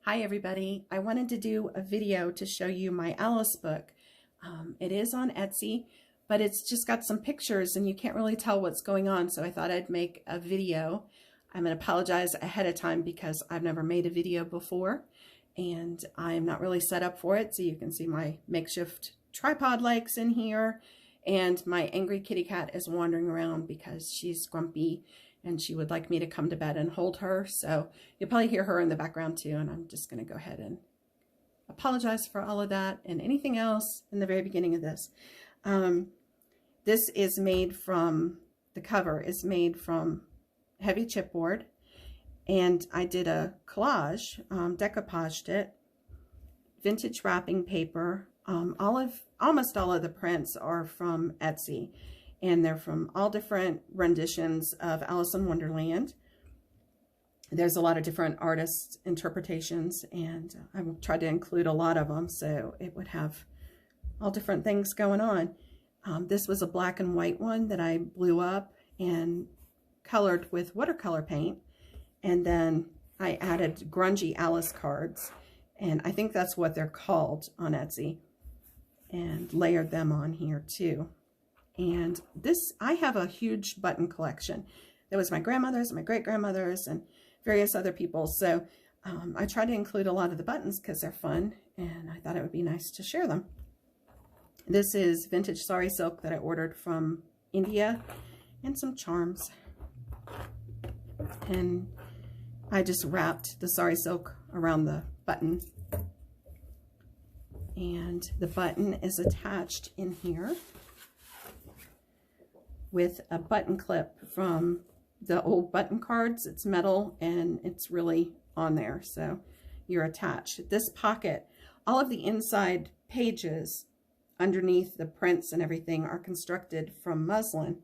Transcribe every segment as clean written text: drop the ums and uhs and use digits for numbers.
Hi everybody, I wanted to do a video to show you my Alice book. It is on Etsy, but it's just got some pictures and you can't really tell what's going on, so I thought I'd make a video. I'm going to apologize ahead of time because I've never made a video before and I'm not really set up for it, so you can see my makeshift tripod legs in here, and my angry kitty cat is wandering around because she's grumpy and she would like me to come to bed and hold her. So you'll probably hear her in the background too, and I'm just going to go ahead and apologize for all of that and anything else in the very beginning of this. This is made from, the cover is made from heavy chipboard, and I did a collage, decoupaged it, vintage wrapping paper. Almost all of the prints are from Etsy, and they're from all different renditions of Alice in Wonderland. There's a lot of different artists' interpretations, and I tried to include a lot of them so it would have all different things going on. This was a black and white one that I blew up and colored with watercolor paint, and then I added grungy Alice cards, and I think that's what they're called on Etsy, and layered them on here too. And this, I have a huge button collection. That was my grandmother's and my great-grandmother's and various other people's. So I try to include a lot of the buttons because they're fun, and I thought it would be nice to share them. This is vintage sari silk that I ordered from India, and some charms. And I just wrapped the sari silk around the button. And the button is attached in here with a button clip from the old button cards. It's metal and it's really on there, so you're attached. This pocket, all of the inside pages underneath the prints and everything are constructed from muslin,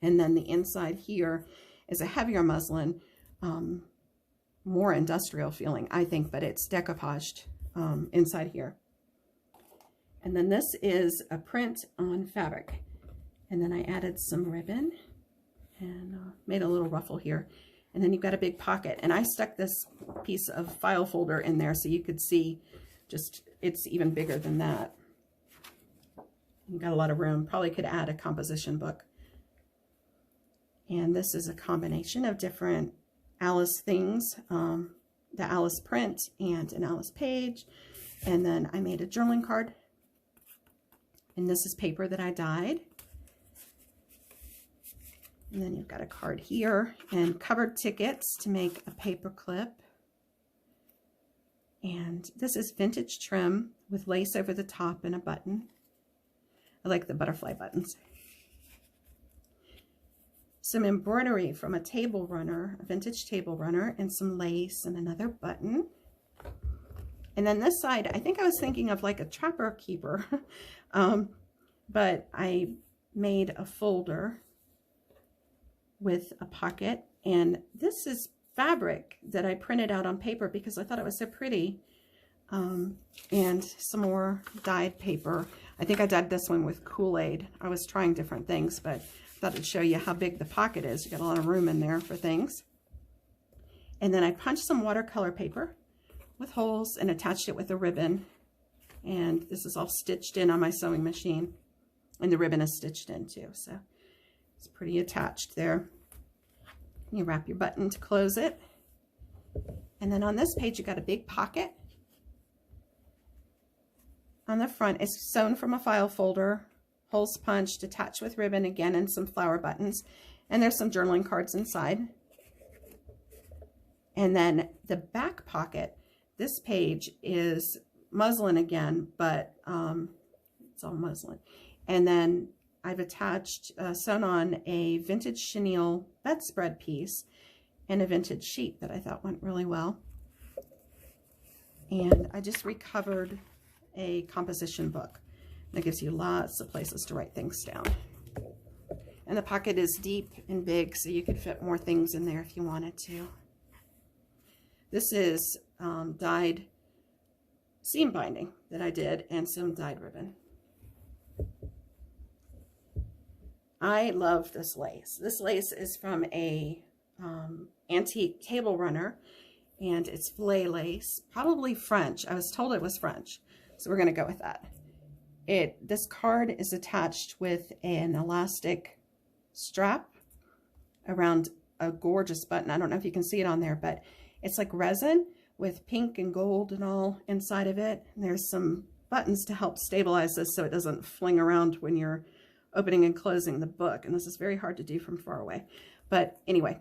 and then the inside here is a heavier muslin, more industrial feeling, I think, but it's decoupaged inside here. And then this is a print on fabric. And then I added some ribbon and made a little ruffle here. And then you've got a big pocket. And I stuck this piece of file folder in there so you could see just, it's even bigger than that. You've got a lot of room. Probably could add a composition book. And this is a combination of different Alice things, the Alice print and an Alice page. And then I made a journaling card. And this is paper that I dyed. And then you've got a card here and covered tickets to make a paper clip. And this is vintage trim with lace over the top and a button. I like the butterfly buttons. Some embroidery from a table runner, a vintage table runner, and some lace and another button. And then this side, I think I was thinking of like a trapper keeper, but I made a folder with a pocket, and this is fabric that I printed out on paper because I thought it was so pretty, and some more dyed paper. I think I dyed this one with Kool-Aid. I was trying different things, but I thought it'd show you how big the pocket is. You got a lot of room in there for things. And then I punched some watercolor paper with holes and attached it with a ribbon, and this is all stitched in on my sewing machine, and the ribbon is stitched in too, so it's pretty attached there. You wrap your button to close it. And then on this page, you got a big pocket. On the front, it's sewn from a file folder, holes punched, attached with ribbon again, and some flower buttons. And there's some journaling cards inside. And then the back pocket, this page is muslin again, but it's all muslin. And then I've attached, sewn on a vintage chenille bedspread piece and a vintage sheet that I thought went really well. And I just recovered a composition book that gives you lots of places to write things down. And the pocket is deep and big, so you could fit more things in there if you wanted to. This is dyed seam binding that I did, and some dyed ribbon. I love this lace. This lace is from a antique table runner, and it's filet lace, probably French. I was told it was French, so we're going to go with that. This card is attached with an elastic strap around a gorgeous button. I don't know if you can see it on there, but it's like resin with pink and gold and all inside of it. And there's some buttons to help stabilize this so it doesn't fling around when you're opening and closing the book. And this is very hard to do from far away. But anyway,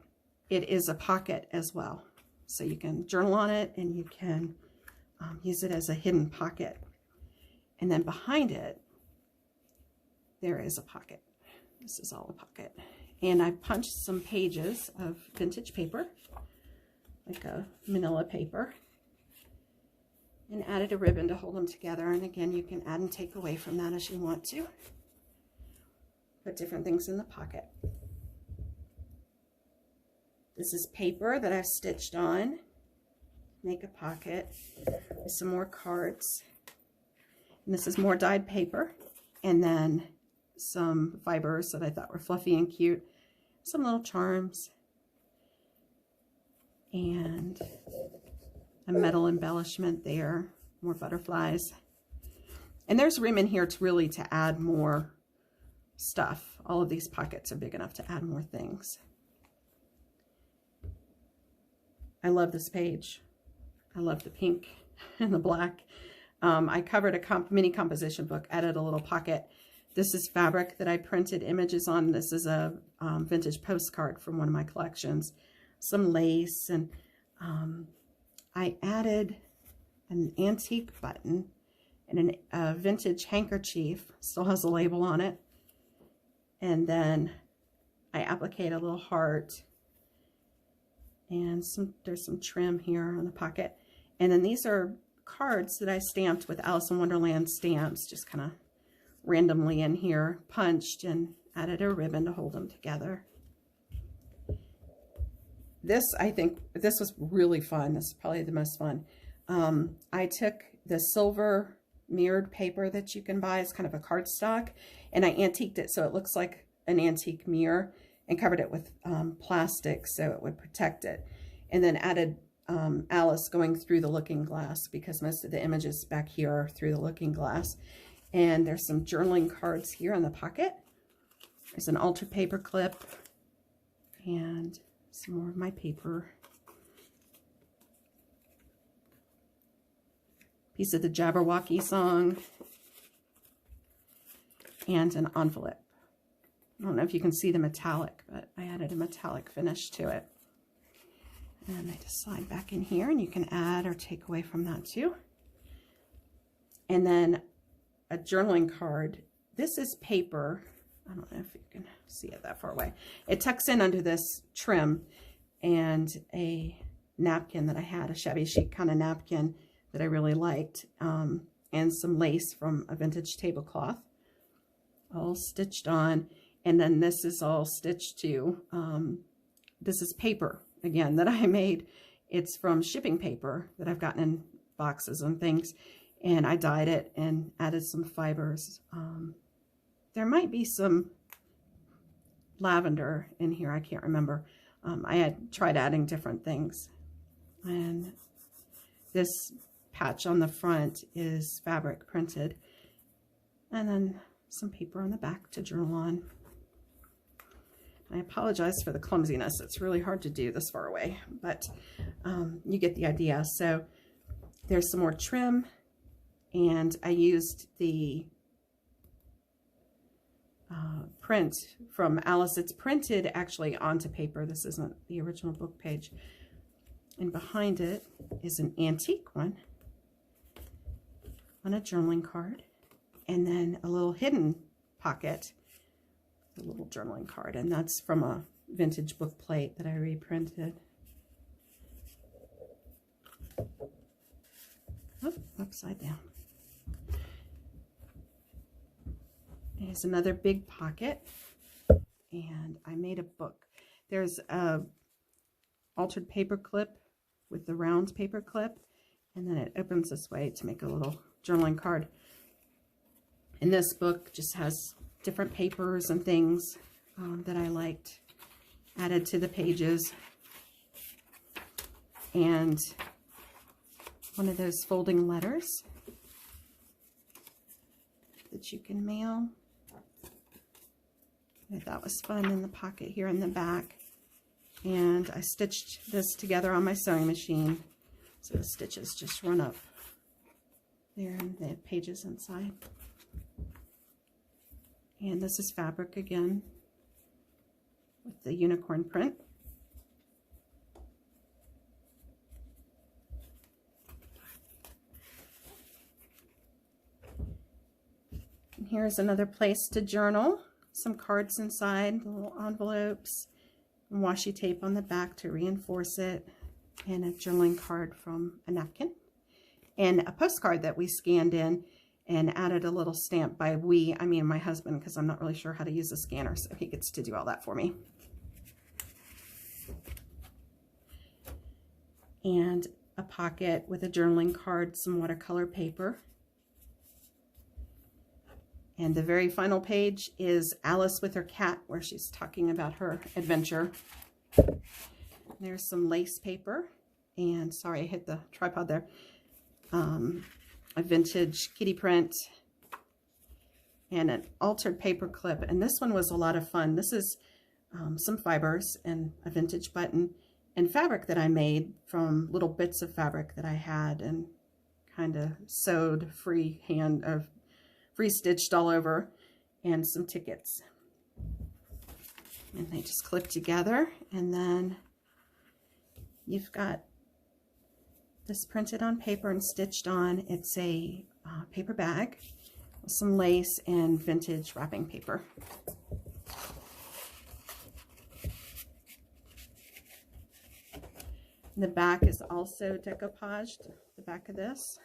it is a pocket as well. So you can journal on it and you can use it as a hidden pocket. And then behind it, there is a pocket. This is all a pocket. And I punched some pages of vintage paper, like a manila paper, and added a ribbon to hold them together. And again, you can add and take away from that as you want to. Put different things in the pocket. This is paper that I've stitched on. Make a pocket with some more cards. And this is more dyed paper, and then some fibers that I thought were fluffy and cute, some little charms, and a metal embellishment there, more butterflies. And there's room in here to add more stuff. All of these pockets are big enough to add more things. I love this page. I love the pink and the black. I covered a mini composition book, added a little pocket. This is fabric that I printed images on. This is a vintage postcard from one of my collections. Some lace, and I added an antique button and a vintage handkerchief. Still has a label on it. And then I appliqued a little heart, and there's some trim here on the pocket. And then these are cards that I stamped with Alice in Wonderland stamps, just kind of randomly in here, punched, and added a ribbon to hold them together. I think this was really fun. This is probably the most fun. I took the silver mirrored paper that you can buy as kind of a cardstock, and I antiqued it so it looks like an antique mirror, and covered it with plastic so it would protect it. And then added Alice going through the looking glass, because most of the images back here are through the looking glass. And there's some journaling cards here in the pocket. There's an altered paper clip and some more of my paper. Piece of the Jabberwocky song and an envelope. I don't know if you can see the metallic, but I added a metallic finish to it. And I just slide back in here, and you can add or take away from that too. And then a journaling card. This is paper. I don't know if you can see it that far away. It tucks in under this trim, and a napkin that I had, a shabby chic kind of napkin that I really liked, and some lace from a vintage tablecloth, all stitched on. And then this is all stitched too. This is paper, again, that I made. It's from shipping paper that I've gotten in boxes and things. And I dyed it and added some fibers. There might be some lavender in here. I can't remember. I had tried adding different things. And this patch on the front is fabric printed. And then some paper on the back to journal on. I apologize for the clumsiness. It's really hard to do this far away, but you get the idea. So there's some more trim, and I used the print from Alice. It's printed actually onto paper. This isn't the original book page. And behind it is an antique one on a journaling card, and then a little hidden pocket, a little journaling card, and that's from a vintage book plate that I reprinted. Oh, upside down. There's another big pocket, and I made a book. There's a altered paper clip with the round paper clip, and then it opens this way to make a little journaling card. And this book just has different papers and things that I liked added to the pages. and one of those folding letters that you can mail. I thought was fun in the pocket here in the back. And I stitched this together on my sewing machine. So the stitches just run up there and the pages inside. And this is fabric again with the unicorn print. And here's another place to journal. Some cards inside, little envelopes, and washi tape on the back to reinforce it, and a journaling card from a napkin, and a postcard that we scanned in and added a little stamp by we, I mean my husband, because I'm not really sure how to use a scanner, so he gets to do all that for me. And a pocket with a journaling card, some watercolor paper. And the very final page is Alice with her cat, where she's talking about her adventure. There's some lace paper, and sorry I hit the tripod there. A vintage kitty print, and an altered paper clip. And this one was a lot of fun. This is some fibers and a vintage button and fabric that I made from little bits of fabric that I had and kind of sewed freehand, free stitched all over, and some tickets. And they just clip together, and then you've got this printed on paper and stitched on. It's a paper bag with some lace and vintage wrapping paper. And the back is also decoupaged, the back of this.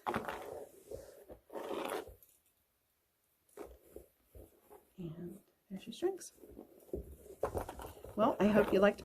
And there's your strings. Well, I hope you liked